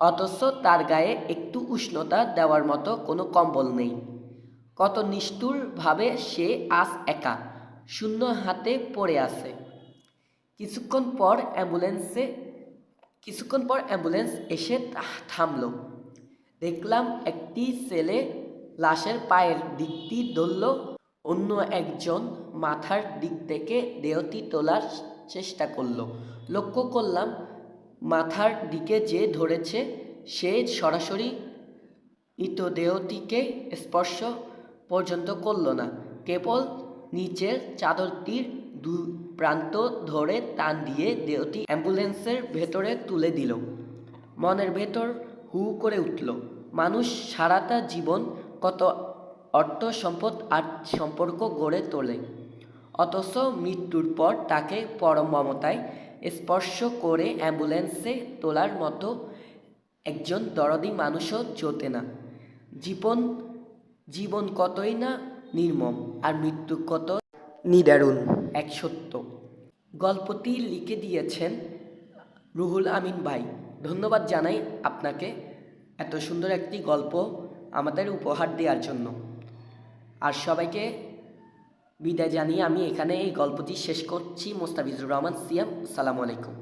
অথচ তার গায়ে একটু উষ্ণতা দেওয়ার মতো কোনো কম্বল নেই। কত নিষ্ঠুরভাবে সে আজ একা, শূন্য হাতে পড়ে আছে। কিছুক্ষণ পর অ্যাম্বুলেন্স এসে থামল। দেখলাম একটি ছেলে লাশের পায়ের দিকটি ধরল, অন্য একজন মাথার দিক থেকে দেহটি তোলার চেষ্টা করল। লক্ষ্য করলাম মাথার দিকে যে ধরেছে সে সরাসরি মৃতদেহটিকে স্পর্শ পর্যন্ত করল না, কেবল নিচের চাদরটির দুই প্রান্ত ধরে টান দিয়ে দেহটি অ্যাম্বুলেন্সের ভেতরে তুলে দিল। মনের ভেতর হু করে উঠল। মানুষ সারাটা জীবন কত অর্থ সম্পদ আর সম্পর্ক গড়ে তোলে, অথচ মৃত্যুর পর তাকে পরম মমতায় স্পর্শ করে অ্যাম্বুলেন্সে তোলার মতো একজন দরদি মানুষও জোটে না। জীবন কতই না নির্মম, আর মৃত্যু কত নিদারুণ এক সত্য। গল্পটি লিখে দিয়েছেন রুহুল আমিন ভাই। ধন্যবাদ জানাই আপনাকে এত সুন্দর একটি গল্প আমাদের উপহার দেওয়ার জন্য। আর সবাইকে বিদায় জানিয়ে আমি এখানে এই গল্পটি শেষ করছি। মোস্তাফিজুর রহমান সিয়াম। আসসালামু আলাইকুম।